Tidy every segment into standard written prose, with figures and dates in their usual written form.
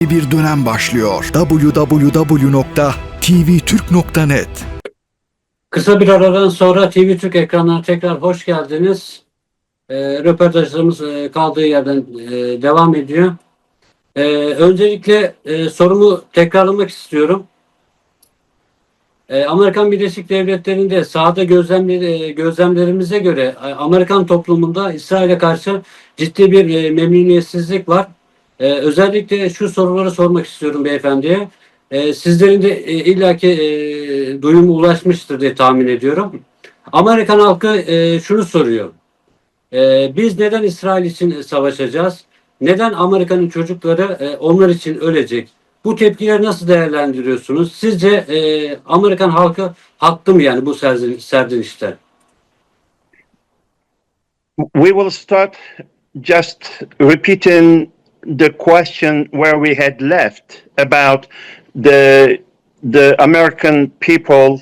Bir dönem başlıyor. www.tvturk.net. Kısa bir aradan sonra TV Türk ekranlarına tekrar hoş geldiniz. Röportajlarımız kaldığı yerden devam ediyor. Öncelikle sorumu tekrarlamak istiyorum. Amerikan Birleşik Devletleri'nde sahada gözlemlerimize göre Amerikan toplumunda İsrail'e karşı ciddi bir memnuniyetsizlik var. Özellikle şu soruları sormak istiyorum beyefendiye. Sizlerin de illaki duyumu ulaşmıştır diye tahmin ediyorum. Amerikan halkı şunu soruyor. Biz neden İsrail için savaşacağız? Neden Amerika'nın çocukları onlar için ölecek? Bu tepkileri nasıl değerlendiriyorsunuz? Sizce Amerikan halkı haklı mı yani bu serzenişte? We will start just repeating the question where we had left about the American people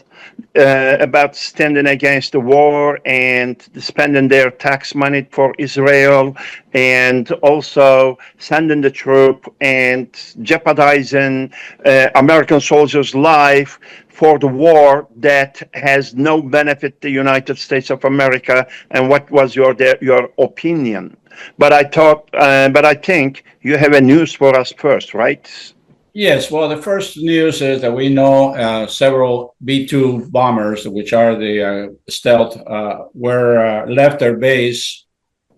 about standing against the war and spending their tax money for Israel and also sending the troop and jeopardizing American soldiers' life for the war that has no benefit the United States of America, and what was your opinion? But I think you have a news for us first, right? Yes, well, the first news is that we know several B-2 bombers, which are the stealth, were left their base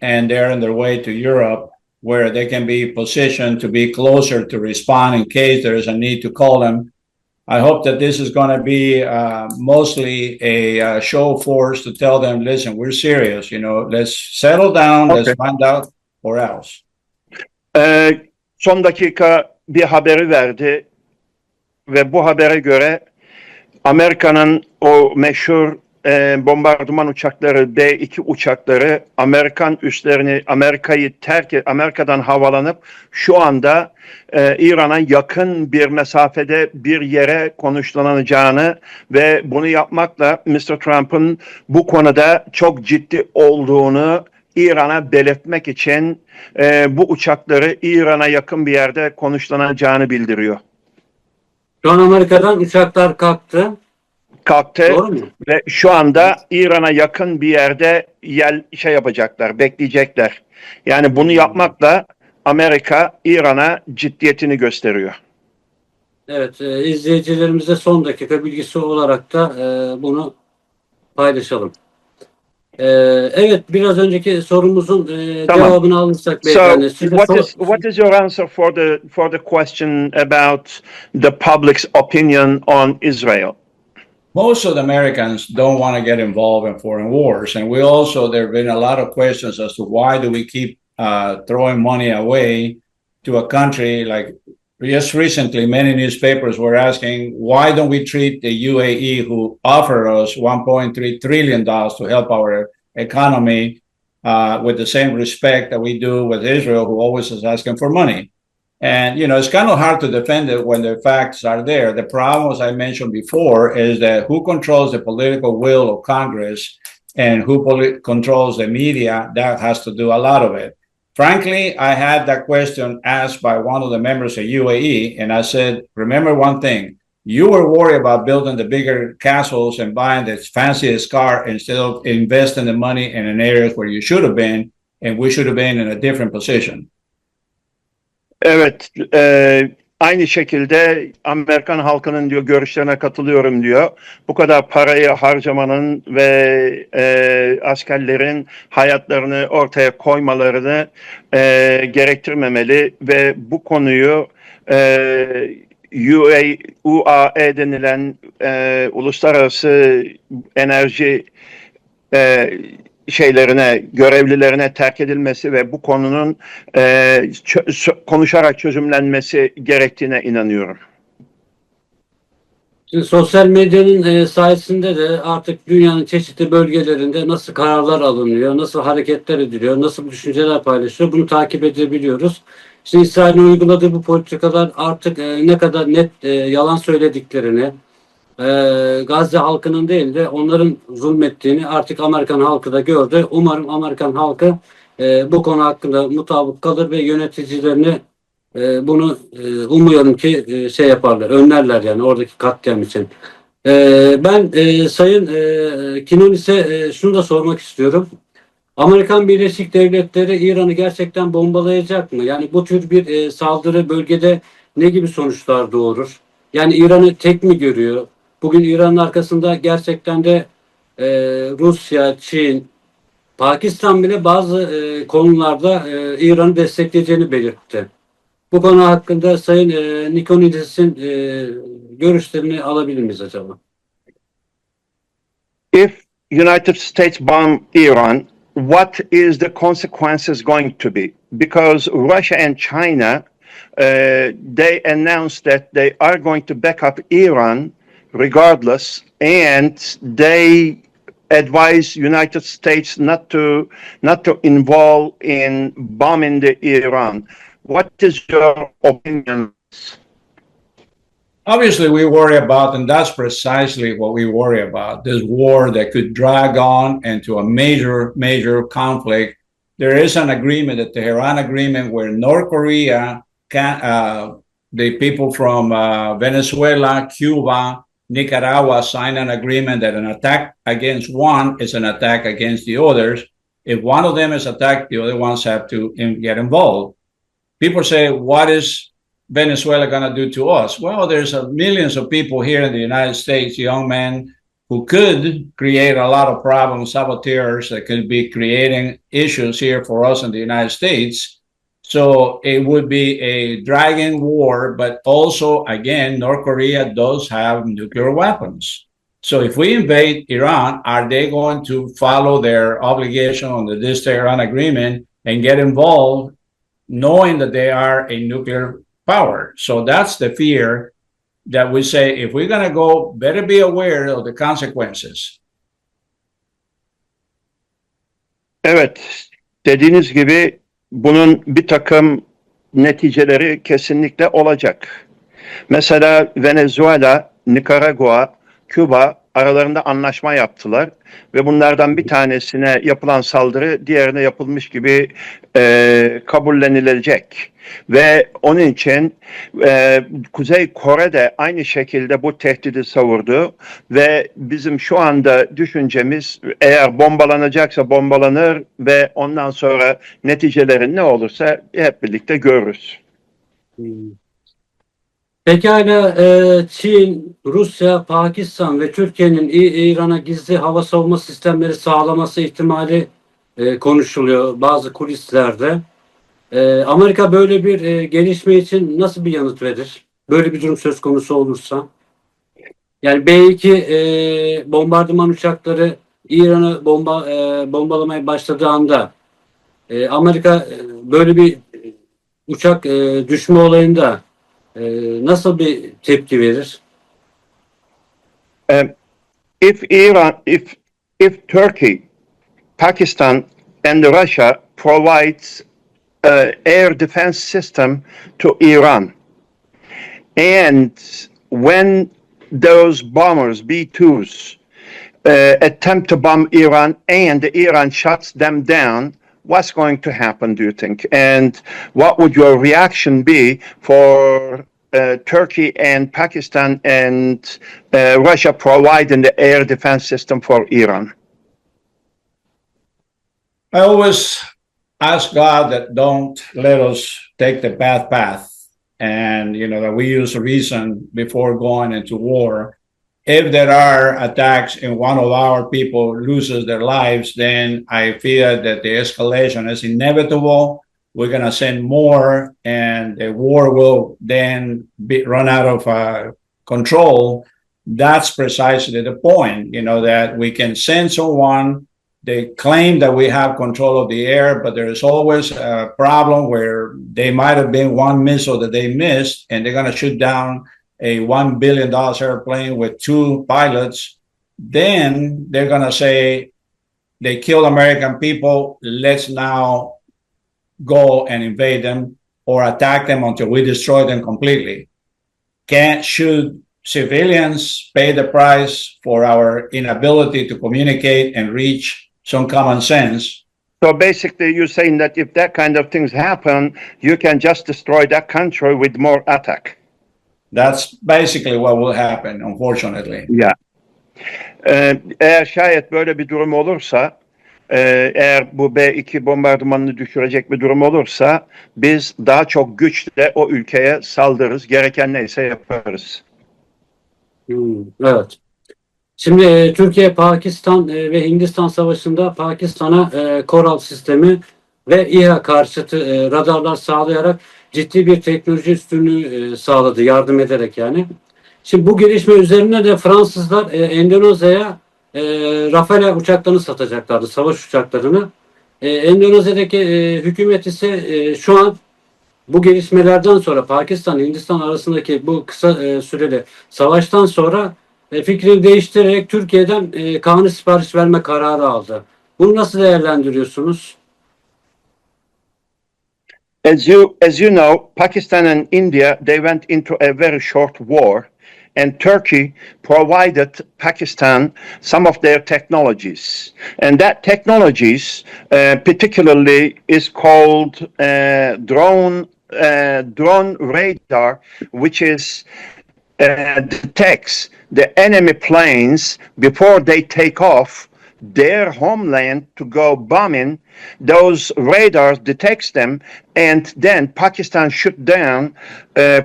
and they're on their way to Europe, where they can be positioned to be closer to respond in case there is a need to call them. I hope that this is going to be mostly a show of force to tell them, listen, we're serious, let's settle down, okay. Let's find out or else. Son dakika bir haberi verdi ve bu habere göre Amerika'nın o meşhur bombardıman uçakları, B-2 uçakları Amerikan üslerini, Amerika'dan havalanıp şu anda İran'a yakın bir mesafede bir yere konuşlanacağını ve bunu yapmakla Mr. Trump'ın bu konuda çok ciddi olduğunu İran'a belirtmek için bu uçakları İran'a yakın bir yerde konuşlanacağını bildiriyor. Şu an Amerika'dan uçaklar kalktı. Doğru mu? Ve şu anda İran'a yakın bir yerde yapacaklar, bekleyecekler. Yani bunu yapmakla Amerika İran'a ciddiyetini gösteriyor. Evet, izleyicilerimize son dakika bilgisi olarak da bunu paylaşalım. Evet, biraz önceki sorumuzun cevabını alırsak beyefendi. So, what is your answer for the question about the public's opinion on Israel? Most of the Americans don't want to get involved in foreign wars, and there have been a lot of questions as to why do we keep throwing money away to a country like. Just recently, many newspapers were asking, why don't we treat the UAE, who offered us $1.3 trillion to help our economy, with the same respect that we do with Israel, who always is asking for money? And, it's kind of hard to defend it when the facts are there. The problem, as I mentioned before, is that who controls the political will of Congress and who controls the media, that has to do a lot of it. Frankly, I had that question asked by one of the members of UAE, and I said, remember one thing, you were worried about building the bigger castles and buying the fanciest car instead of investing the money in areas where you should have been, and we should have been in a different position. Evet, aynı şekilde Amerikan halkının diyor görüşlerine katılıyorum diyor. Bu kadar parayı harcamanın ve askerlerin hayatlarını ortaya koymalarını gerektirmemeli ve bu konuyu UAE denilen uluslararası enerji görevlilerine terk edilmesi ve bu konunun konuşarak çözümlenmesi gerektiğine inanıyorum. Şimdi sosyal medyanın sayesinde de artık dünyanın çeşitli bölgelerinde nasıl kararlar alınıyor, nasıl hareketler ediliyor, nasıl düşünceler paylaşılıyor, bunu takip edebiliyoruz. Şimdi İsrail'in uyguladığı bu politikalar artık ne kadar net yalan söylediklerini, Gazze halkının değil de onların zulmettiğini artık Amerikan halkı da gördü. Umarım Amerikan halkı bu konu hakkında mutabık kalır ve yöneticilerini Bunu umuyorum ki şey yaparlar, önlerler yani oradaki katliam için. Ben Sayın Quiñonez'e şunu da sormak istiyorum. Amerikan Birleşik Devletleri İran'ı gerçekten bombalayacak mı? Yani bu tür bir saldırı bölgede ne gibi sonuçlar doğurur? Yani İran'ı tek mi görüyor? Bugün İran'ın arkasında gerçekten de Rusya, Çin, Pakistan bile bazı konularda İran'ı destekleyeceğini belirtti. Bu konu hakkında Sayın Quiñonez'in görüşlerini alabilir miyiz acaba? If United States bomb Iran, what is the consequences going to be? Because Russia and China, they announced that they are going to back up Iran regardless, and they advise United States not to involve in bombing the Iran. What is your opinion? Obviously, we worry about, and that's precisely what we worry about, this war that could drag on into a major conflict. There is an agreement, the Tehran Agreement, where North Korea the people from Venezuela, Cuba, Nicaragua sign an agreement that an attack against one is an attack against the others. If one of them is attacked, the other ones have to get involved. People say, what is Venezuela going to do to us? Well, there's millions of people here in the United States, young men, who could create a lot of problems, saboteurs that could be creating issues here for us in the United States. So it would be a dragging war, but also, again, North Korea does have nuclear weapons. So if we invade Iran, are they going to follow their obligation under this Tehran agreement and get involved knowing that they are a nuclear power? So that's the fear that we say, if we're going to go, better be aware of the consequences. Evet, dediğiniz gibi bunun bir takım neticeleri kesinlikle olacak. Mesela Venezuela, Nikaragua, Küba aralarında anlaşma yaptılar ve bunlardan bir tanesine yapılan saldırı diğerine yapılmış gibi kabullenilecek. Ve onun için Kuzey Kore de aynı şekilde bu tehdidi savurdu ve bizim şu anda düşüncemiz, eğer bombalanacaksa bombalanır ve ondan sonra neticeleri ne olursa hep birlikte görürüz. Pekala Çin, Rusya, Pakistan ve Türkiye'nin İran'a gizli hava savunma sistemleri sağlaması ihtimali konuşuluyor bazı kulislerde. Amerika böyle bir gelişme için nasıl bir yanıt verir? Böyle bir durum söz konusu olursa. Yani B-2 bombardıman uçakları İran'ı bombalamaya başladığı anda Amerika böyle bir uçak düşme olayında nasıl bir tepki verir? If Turkey, Pakistan, and Russia provides air defense system to Iran, and when those bombers, B-2s, attempt to bomb Iran and Iran shuts them down, what's going to happen, do you think? And what would your reaction be for Turkey and Pakistan and Russia providing the air defense system for Iran? I always ask God that don't let us take the bad path, and that we use reason before going into war. If there are attacks and one of our people loses their lives, then I fear that the escalation is inevitable. We're going to send more, and the war will then run out of control. That's precisely the point, that we can send someone. They claim that we have control of the air, but there is always a problem where they might have been one missile that they missed, and they're going to shoot down a $1 billion airplane with 2 pilots. Then they're going to say they killed American people. Let's now go and invade them or attack them until we destroy them completely. Should civilians pay the price for our inability to communicate and reach some common sense? So basically, you're saying that if that kind of things happen, you can just destroy that country with more attack. That's basically what will happen, unfortunately. Yeah. Eğer şayet böyle bir durum olursa, eğer bu B-2 bombardımanını düşürecek bir durum olursa, biz daha çok güçle o ülkeye saldırırız. Gereken neyse yaparız. Evet. Şimdi Türkiye, Pakistan ve Hindistan Savaşı'nda Pakistan'a Koral sistemi ve İHA karşıtı radarlar sağlayarak ciddi bir teknoloji üstünlüğü sağladı, yardım ederek yani. Şimdi bu gelişme üzerine de Fransızlar Endonezya'ya Rafale uçaklarını satacaklardı, savaş uçaklarını. Endonezya'daki hükümet ise şu an bu gelişmelerden sonra Pakistan-Hindistan arasındaki bu kısa süreli savaştan sonra fikrini değiştirerek Türkiye'den kanun sipariş verme kararı aldı. Bunu nasıl değerlendiriyorsunuz? As you know, Pakistan and India, they went into a very short war, and Turkey provided Pakistan some of their technologies, and that technologies particularly is called drone radar, which is detects the enemy planes before they take off their homeland to go bombing. Those radars detects them, and then Pakistan shot down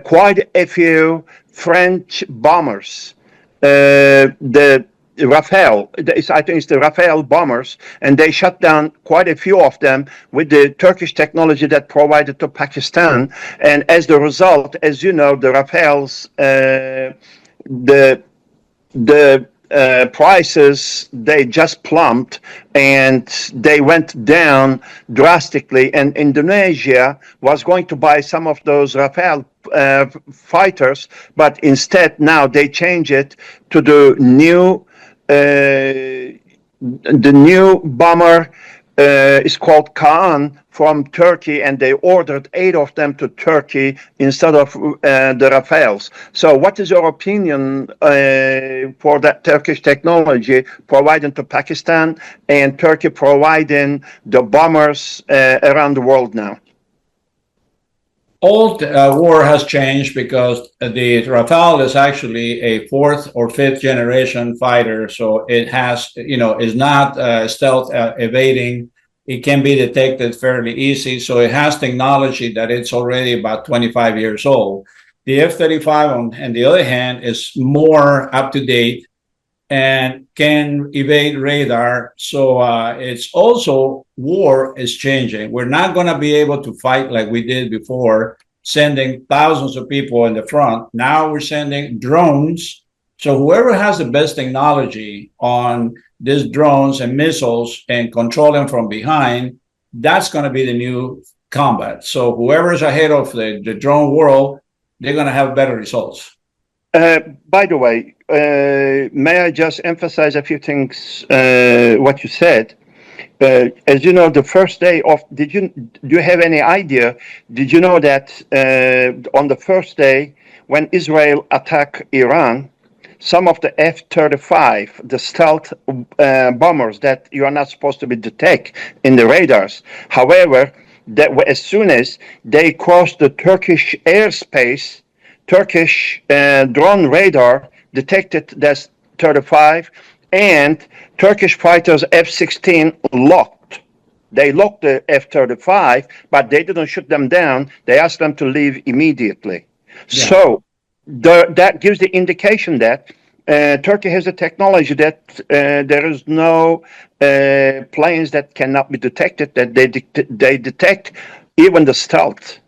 quite a few French bombers. The Rafale, I think it's the Rafale bombers, and they shut down quite a few of them with the Turkish technology that provided to Pakistan. And as the result, as you know, the Rafales, the prices, they just plumped and they went down drastically. And Indonesia was going to buy some of those Rafale fighters, but instead now they change it to the new bomber is called Kaan from Turkey, and they ordered 8 of them to Turkey instead of the Rafales. So what is your opinion for that Turkish technology providing to Pakistan and Turkey providing the bombers around the world now? Old war has changed because the Rafale is actually a 4th or 5th generation fighter. So it has, is not stealth evading. It can be detected fairly easy. So it has technology that it's already about 25 years old. The F-35, on the other hand, is more up to date and can evade radar. So it's also, war is changing. We're not going to be able to fight like we did before, sending thousands of people in the front. Now we're sending drones. So whoever has the best technology on these drones and missiles and control them from behind, that's going to be the new combat. So whoever's ahead of the drone world, they're going to have better results. By the way, may I just emphasize a few things, what you said? As you know, the first day of, do you have any idea? Did you know that on the first day when Israel attacked Iran, some of the F-35, the stealth bombers that you are not supposed to be detect in the radars, however, that as soon as they crossed the Turkish airspace, Turkish drone radar detected that 35, and Turkish fighters F-16 locked. They locked the F-35, but they didn't shoot them down. They asked them to leave immediately. Yeah. So that gives the indication that Turkey has a technology that there is no planes that cannot be detected, that they detect even the stealth.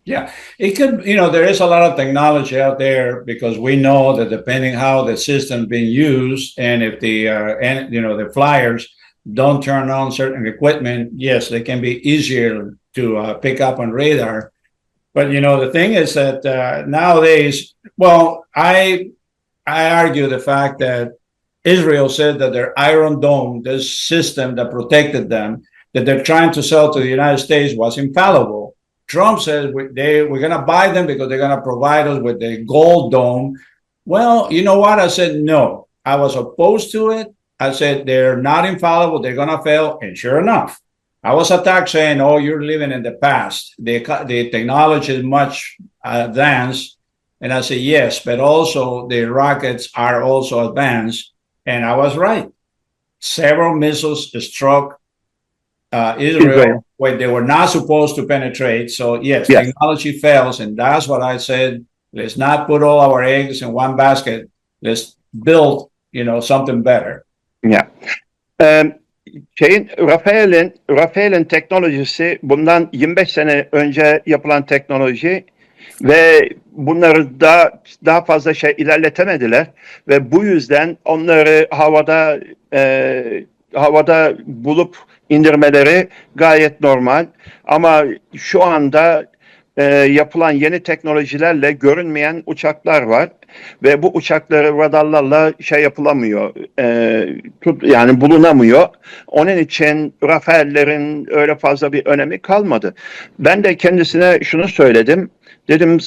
Yeah, it could, there is a lot of technology out there, because we know that depending how the system being used, and if the flyers don't turn on certain equipment, yes, they can be easier to pick up on radar. But, the thing is that nowadays, well, I argue the fact that Israel said that their Iron Dome, this system that protected them, that they're trying to sell to the United States, was infallible. Trump says we're going to buy them because they're going to provide us with the gold dome. Well, you know what? I said, no. I was opposed to it. I said, they're not infallible. They're going to fail. And sure enough, I was attacked saying, "Oh, you're living in the past. The technology is much advanced." And I say, "Yes, but also the rockets are also advanced." And I was right. Several missiles struck Israel when they were not supposed to penetrate. So yes, Yes. technology fails, and that's what I said. Let's not put all our eggs in one basket. Let's build, something better. Yeah. Rafael'in teknolojisi bundan 25 sene önce yapılan teknoloji ve bunları daha fazla ilerletemediler ve bu yüzden onları havada bulup indirmeleri gayet normal. Ama şu anda yapılan yeni teknolojilerle görünmeyen uçaklar var ve bu uçakları radarlarla yapılamıyor, yani bulunamıyor. Onun için Rafael'lerin öyle fazla bir önemi kalmadı. Ben de kendisine şunu söyledim. Dedim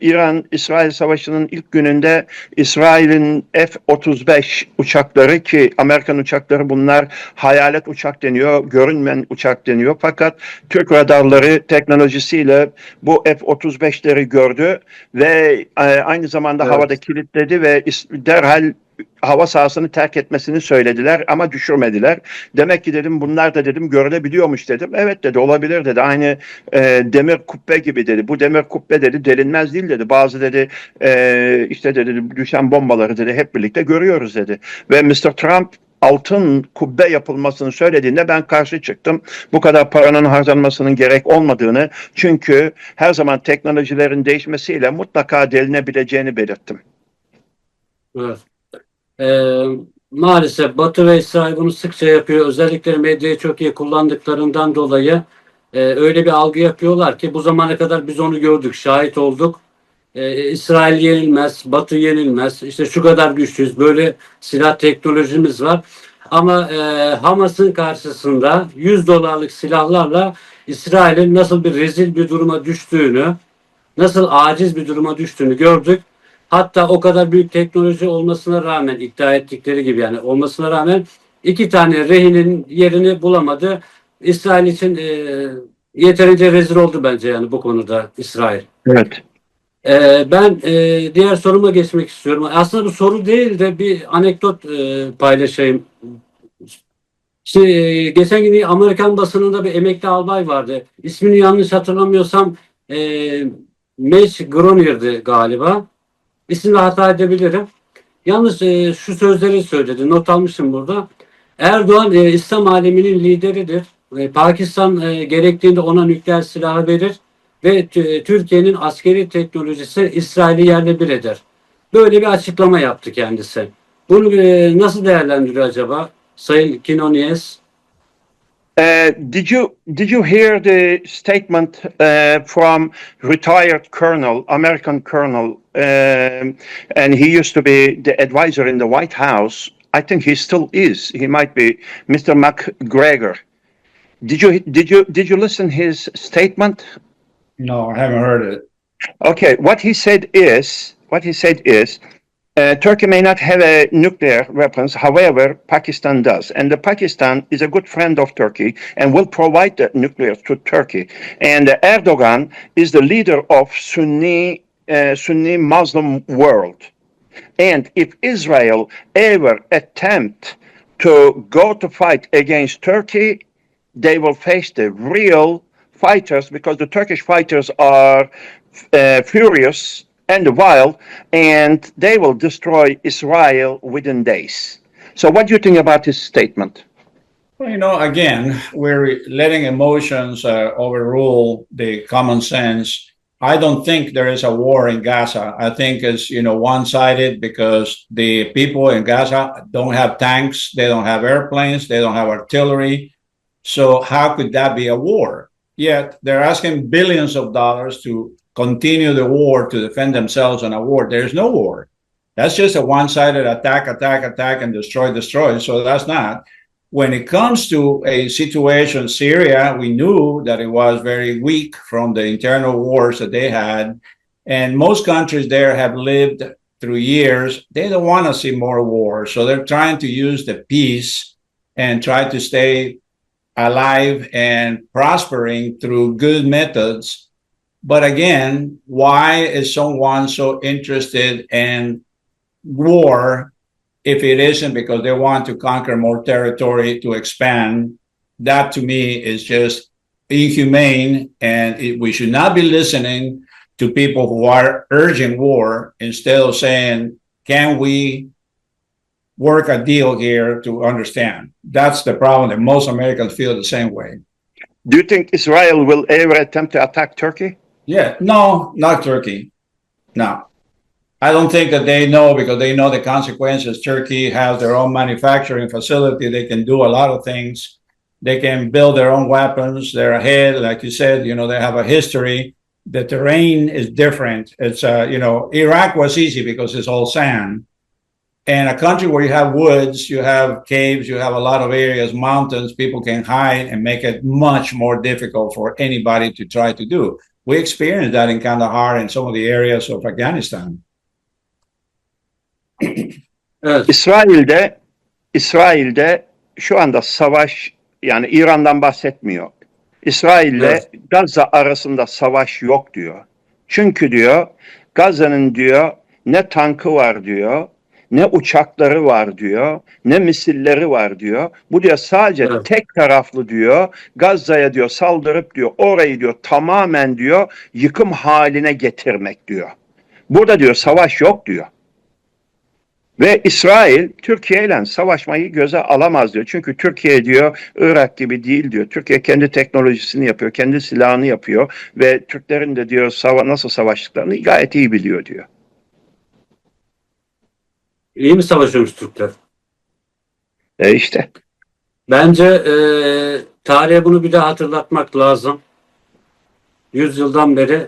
İran-İsrail Savaşı'nın ilk gününde İsrail'in F-35 uçakları, ki Amerikan uçakları bunlar, hayalet uçak deniyor, görünmeyen uçak deniyor. Fakat Türk radarları teknolojisiyle bu F-35'leri gördü ve aynı zamanda havada kilitledi ve derhal hava sahasını terk etmesini söylediler ama düşürmediler. Demek ki dedim bunlar da dedim görülebiliyormuş dedim. Evet dedi, olabilir dedi. Aynı demir kubbe gibi dedi. Bu demir kubbe dedi delinmez değil dedi. Bazı dedi işte dedi düşen bombaları dedi hep birlikte görüyoruz dedi. Ve Mr. Trump altın kubbe yapılmasını söylediğinde ben karşı çıktım. Bu kadar paranın harcanmasının gerek olmadığını, çünkü her zaman teknolojilerin değişmesiyle mutlaka delinebileceğini belirttim. Evet. Maalesef Batı ve İsrail bunu sıkça yapıyor. Özellikle medyayı çok iyi kullandıklarından dolayı öyle bir algı yapıyorlar ki bu zamana kadar biz onu gördük, şahit olduk. İsrail yenilmez, Batı yenilmez. İşte şu kadar güçlüyüz, böyle silah teknolojimiz var. Ama Hamas'ın karşısında $100 silahlarla İsrail'in nasıl bir rezil bir duruma düştüğünü, nasıl aciz bir duruma düştüğünü gördük. Hatta o kadar büyük teknoloji olmasına rağmen, iddia ettikleri gibi yani olmasına rağmen 2 tane rehinin yerini bulamadı. İsrail için yeterince rezil oldu bence yani bu konuda İsrail. Evet. Ben diğer soruma geçmek istiyorum. Aslında bu soru değil de bir anekdot paylaşayım. Geçen gün Amerikan basınında bir emekli albay vardı. İsmini yanlış hatırlamıyorsam Mesh Gronier'di galiba. İsmini hata edebilirim. Yalnız şu sözleri söyledi. Not almışım burada. Erdoğan İslam aleminin lideridir. Pakistan gerektiğinde ona nükleer silahı verir ve Türkiye'nin askeri teknolojisi İsrail'i yerle bir eder. Böyle bir açıklama yaptı kendisi. Bunu nasıl değerlendiriyor acaba Sayın Quiñonez? Did you hear the statement from retired colonel, American colonel, and he used to be the advisor in the White House? I think he still is. He might be Mr. McGregor. Did you listen his statement? No, I haven't heard it. Okay, what he said is Turkey may not have nuclear weapons, however, Pakistan does. And Pakistan is a good friend of Turkey and will provide the nuclear to Turkey. And Erdogan is the leader of Sunni Muslim world. And if Israel ever attempt to go to fight against Turkey, they will face the real fighters, because the Turkish fighters are furious and wild, and they will destroy Israel within days. So what do you think about this statement? Well, again, we're letting emotions overrule the common sense. I don't think there is a war in Gaza. I think it's, one-sided, because the people in Gaza don't have tanks, they don't have airplanes, they don't have artillery. So how could that be a war? Yet they're asking billions of dollars to continue the war, to defend themselves on a war. There's no war. That's just a one-sided attack, and destroy. So that's not. When it comes to a situation, Syria, we knew that it was very weak from the internal wars that they had. And most countries there have lived through years. They don't want to see more war. So they're trying to use the peace and try to stay alive and prospering through good methods. But again, why is someone so interested in war if it isn't because they want to conquer more territory to expand? That to me is just inhumane, and we should not be listening to people who are urging war instead of saying, can we work a deal here to understand? That's the problem, that most Americans feel the same way. Do you think Israel will ever attempt to attack Turkey? Yeah, no, not Turkey. No. I don't think that they know, because they know the consequences. Turkey has their own manufacturing facility. They can do a lot of things. They can build their own weapons. They're ahead. Like you said, you know, they have a history. The terrain is different. It's, you know, Iraq was easy because it's all sand. And a country where you have woods, you have caves, you have a lot of areas, mountains, people can hide and make it much more difficult for anybody to try to do. We experienced that in Kandahar and some of the areas of Afghanistan. Evet. İsrail'de şu anda savaş, yani İran'dan bahsetmiyor. İsrail'le Evet. Gazze arasında savaş yok diyor. Çünkü diyor Gazze'nin diyor ne tankı var diyor, ne uçakları var diyor, ne misilleri var diyor. Bu diyor sadece Evet. tek taraflı diyor, Gazze'ye diyor saldırıp diyor orayı diyor tamamen diyor yıkım haline getirmek diyor. Burada diyor savaş yok diyor. Ve İsrail Türkiye ile savaşmayı göze alamaz diyor. Çünkü Türkiye diyor Irak gibi değil diyor. Türkiye kendi teknolojisini yapıyor, kendi silahını yapıyor ve Türklerin de diyor nasıl savaştıklarını gayet iyi biliyor diyor. İyi mi savaşıyormuş Türkler? İşte. Bence tarihe bunu bir daha hatırlatmak lazım. 100 yıldan beri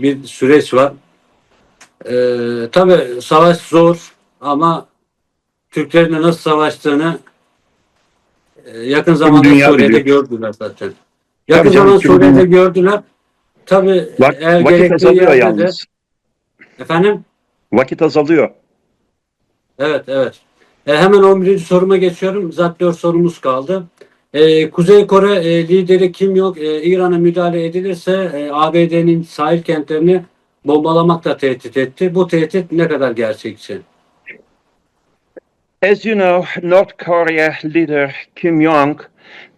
bir süreç var. Tabii savaş zor ama Türklerin de nasıl savaştığını yakın zamanda dünya Suriye'de biliyor. gördüler zaten. Yakın Tabii canım, zamanda tüm Suriye'de dünya. gördüler. Tabii eğer Vakit gerektiği azalıyor yerde de yalnız. efendim. Vakit azalıyor. Evet, evet. Hemen 11. soruma geçiyorum. Zaten 4 sorumuz kaldı. Kuzey Kore lideri Kim Jong İran'a müdahale edilirse ABD'nin sahil kentlerini bombalamakla tehdit etti. Bu tehdit ne kadar gerçekçi? As you know, North Korea leader Kim Jong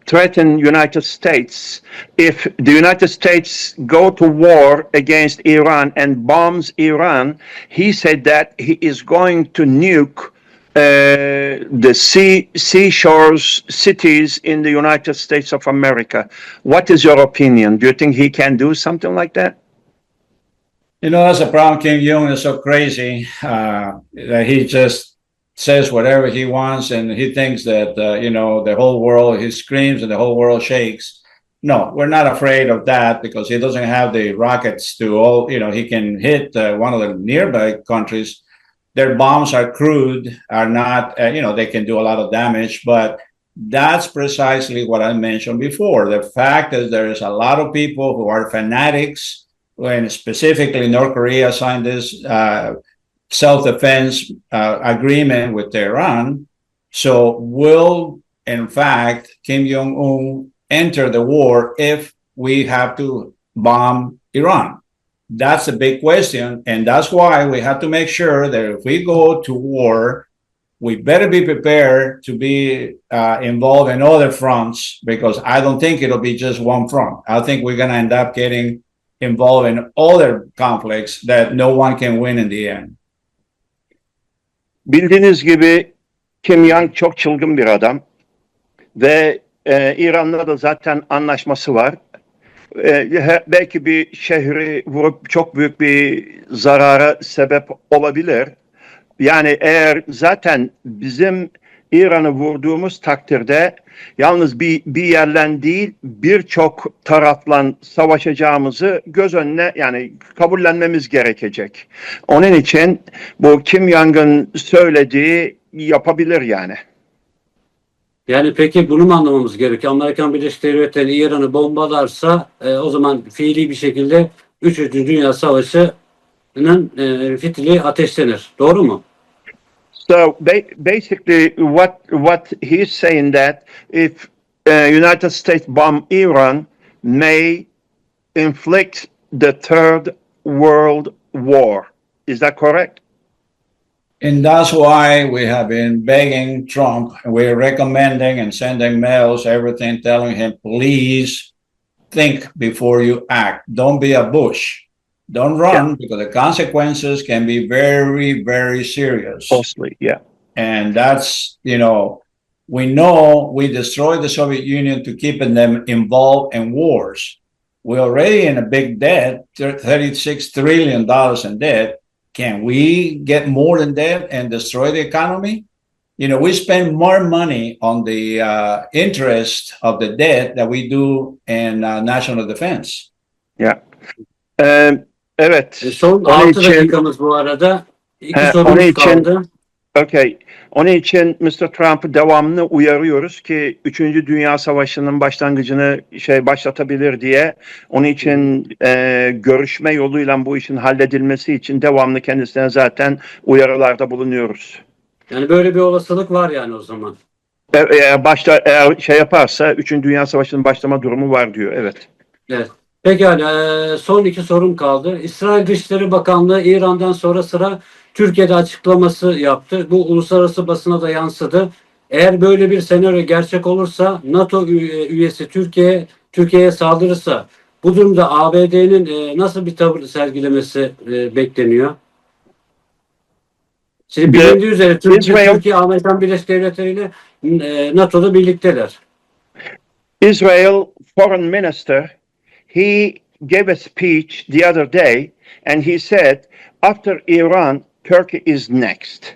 threatened United States if the United States go to war against Iran and bombs Iran. He said that he is going to nuke the seashores cities in the United States of America. What is your opinion? Do you think he can do something like that? You know, that's a problem. Kim Jong is so crazy that he just says whatever he wants, and he thinks that, you know, the whole world, he screams and the whole world shakes. No, we're not afraid of that because he doesn't have the rockets to all, you know, he can hit one of the nearby countries. Their bombs are crude, are not, you know, they can do a lot of damage, but that's precisely what I mentioned before. The fact is there is a lot of people who are fanatics, when specifically North Korea signed this self-defense agreement with Tehran. So will, in fact, Kim Jong-un enter the war if we have to bomb Iran? That's a big question. And that's why we have to make sure that if we go to war, we better be prepared to be involved in other fronts, because I don't think it'll be just one front. I think we're going to end up getting involved in other conflicts that no one can win in the end. Bildiğiniz gibi Kim Jong çok çılgın bir adam ve İran'la da zaten anlaşması var. Belki bir şehri vurup çok büyük bir zarara sebep olabilir. Yani eğer zaten bizim İran'ı vurduğumuz takdirde yalnız bir yerden değil birçok tarafla savaşacağımızı göz önüne yani kabullenmemiz gerekecek. Onun için bu Kim Jong'un söylediği yapabilir yani. Yani peki bunu mu anlamamız gerekiyor? Amerikan Birleşik Devletleri İran'ı bombalarsa o zaman fiili bir şekilde 3. Dünya Savaşı'nın fitili ateşlenir. Doğru mu? So basically what he's saying that if United States bomb Iran may inflict the Third World War. Is that correct? And that's why we have been begging Trump, and we're recommending and sending mails, everything, telling him, please think before you act. Don't be a Bush. Don't run because the consequences can be very, very serious. Mostly, yeah. And that's, we know we destroyed the Soviet Union to keeping them involved in wars. We're already in a big debt, $36 trillion in debt. Can we get more than that and destroy the economy? We spend more money on the interest of the debt that we do in national defense. Yeah. Evet. Son Onun 6 için, dakikamız bu arada. İki onun sorumuz için, kaldı. okay. Onun için Mr. Trump'ı devamlı uyarıyoruz ki 3. Dünya Savaşı'nın başlangıcını başlatabilir diye. Onun için görüşme yoluyla bu işin halledilmesi için devamlı kendisine zaten uyarılarda bulunuyoruz. Yani böyle bir olasılık var yani o zaman. Eğer şey yaparsa 3. Dünya Savaşı'nın başlama durumu var diyor. Evet. Evet. Pekala, son 2 sorum kaldı. İsrail Dışişleri Bakanlığı İran'dan sonra sıra Türkiye'de açıklaması yaptı. Bu uluslararası basına da yansıdı. Eğer böyle bir senaryo gerçek olursa NATO üyesi Türkiye'ye saldırırsa bu durumda ABD'nin nasıl bir tavır sergilemesi bekleniyor? Şimdi bilindiği üzere Türkiye Amerikan Birleşik Devletleri ile NATO'da birlikteler. Israel Foreign Minister, he gave a speech the other day and he said, after Iran, Turkey is next.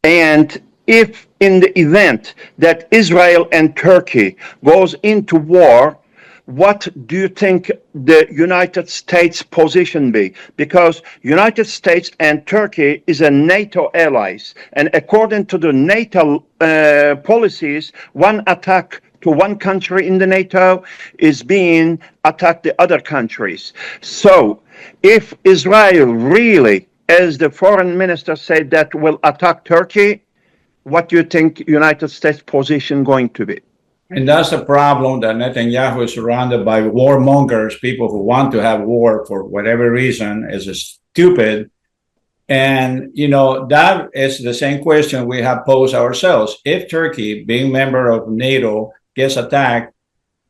And if in the event that Israel and Turkey goes into war, what do you think the United States position be? Because United States and Turkey is a NATO allies, and according to the NATO policies, one attack to one country in the NATO is being attacked the other countries. So if Israel really, as the foreign minister said, that will attack Turkey, what do you think United States position going to be? And that's the problem, that Netanyahu is surrounded by warmongers, people who want to have war for whatever reason, is stupid. And, that is the same question we have posed ourselves. If Turkey, being member of NATO, gets attacked,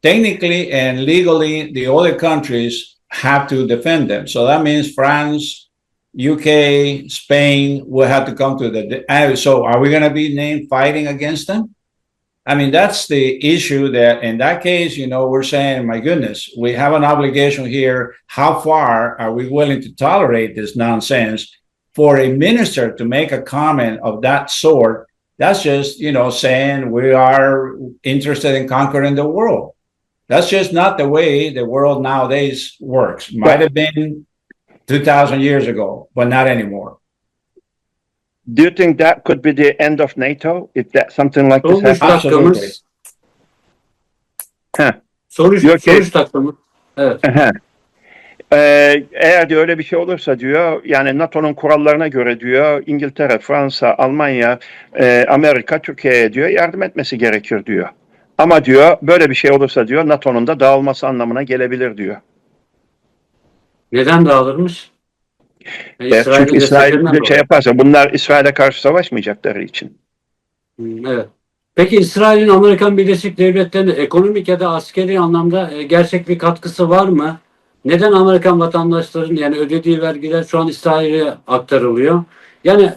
technically and legally, the other countries have to defend them. So that means France, UK, Spain will have to come to so are we going to be named fighting against them? I mean, that's the issue, that in that case, we're saying, my goodness, we have an obligation here. How far are we willing to tolerate this nonsense? For a minister to make a comment of that sort, that's just, saying we are interested in conquering the world. That's just not the way the world nowadays works. Might have been 2,000 years ago, but not anymore. Do you think that could be the end of NATO if that something like this happens? Absolutely. Sonuç dakikamız. Evet. Eğer de öyle bir şey olursa diyor, yani NATO'nun kurallarına göre diyor, İngiltere, Fransa, Almanya, Amerika, Türkiye'ye diyor yardım etmesi gerekir diyor. Ama diyor böyle bir şey olursa diyor NATO'nun da dağılması anlamına gelebilir diyor. Neden dağılırmış? Çünkü İsrail şey yaparsa bunlar İsrail'e karşı savaşmayacakları için. Evet. Peki İsrail'in Amerikan Birleşik Devletleri'ne ekonomik ya da askeri anlamda gerçek bir katkısı var mı? Neden Amerikan vatandaşlarının yani ödediği vergiler şu an İsrail'e aktarılıyor? Yani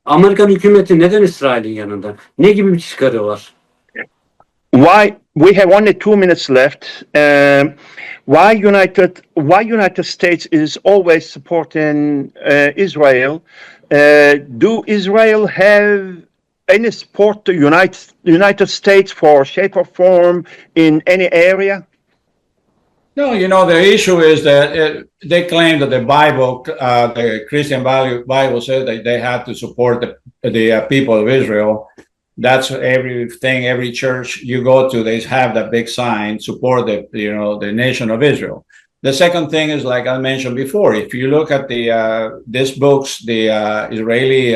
Amerikan hükümeti neden İsrail'in yanında? Ne gibi bir çıkarı var? Why we have only 2 minutes left? Why United States is always supporting Israel? Do Israel have any support to United States for shape or form in any area? No, the issue is that they claim that the Bible, the Christian Bible says that they have to support the people of Israel. That's everything. Every church you go to, they have that big sign, support the nation of Israel. The second thing is, like I mentioned before, if you look at these books, the Israeli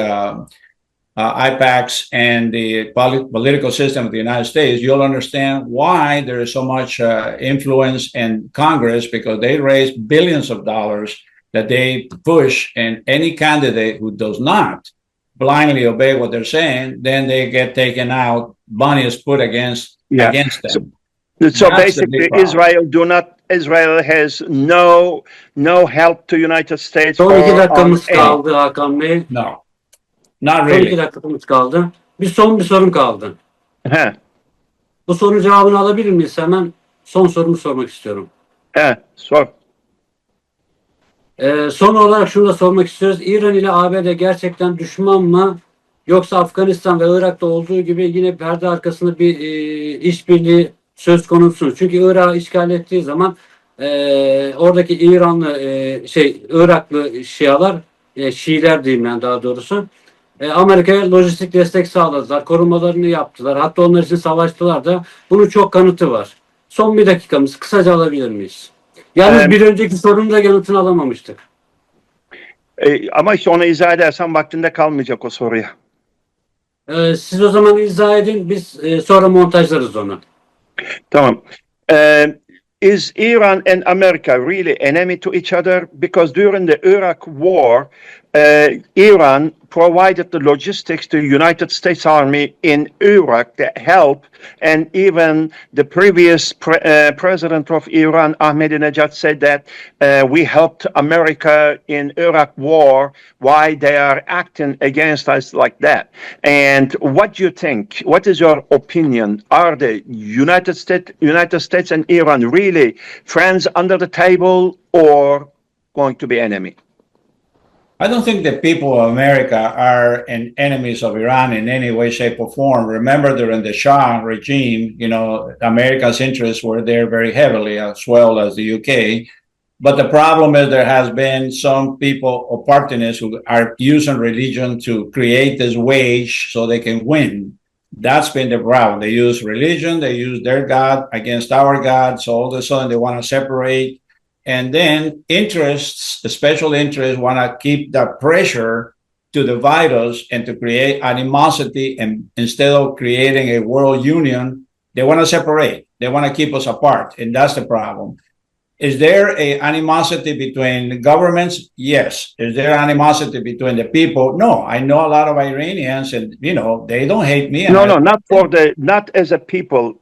IPACs and the political system of the United States, you'll understand why there is so much influence in Congress, because they raise billions of dollars that they push, and any candidate who does not blindly obey what they're saying, then they get taken out. Money is put against them. So That's the basically, big problem. Israel has no help to United States Son 2 or on dakikamız aid. kaldı Hakan Bey. No, not Son 2 really. dakikamız kaldı. Bir sorum kaldı. He, Bu sorunun cevabını alabilir miyiz hemen? Son sorumu sormak istiyorum. sor. Son olarak şunu da sormak istiyoruz. İran ile ABD gerçekten düşman mı? Yoksa Afganistan ve Irak'ta olduğu gibi yine perde arkasında bir işbirliği söz konusu mu? Çünkü Irak'ı işgal ettiği zaman oradaki İranlı Iraklı Şialar, Şiiler diyeyim ben daha doğrusu, Amerika'ya lojistik destek sağladılar. Korumalarını yaptılar. Hatta onlar için savaştılar da. Bunun çok kanıtı var. Son 1 dakikamız. Kısaca alabilir miyiz? Yalnız bir önceki sorunun da yanıtını alamamıştık. Ama işte onu izah edersen vaktinde kalmayacak o soruya. Siz o zaman izah edin. Biz sonra montajlarız onu. Tamam. Is Iran and America really enemy to each other? Because during the Iraq War, Iran provided the logistics to the United States Army in Iraq that helped, and even the previous president of Iran, Ahmadinejad, said that we helped America in Iraq War. Why they are acting against us like that? And what do you think? What is your opinion? Are the United States and Iran really friends under the table or going to be enemy? I don't think the people of America are enemies of Iran in any way, shape, or form. Remember, during the Shah regime, America's interests were there very heavily, as well as the UK. But the problem is there has been some people, opportunists, who are using religion to create this wage so they can win. That's been the problem. They use religion, they use their God against our God. So all of a sudden they want to separate. And then interests, the special interests, want to keep the pressure to divide us and to create animosity. And instead of creating a world union, they want to separate. They want to keep us apart. And that's the problem. Is there a animosity between the governments? Yes. Is there animosity between the people? No. I know a lot of Iranians, and they don't hate me. No, not as a people.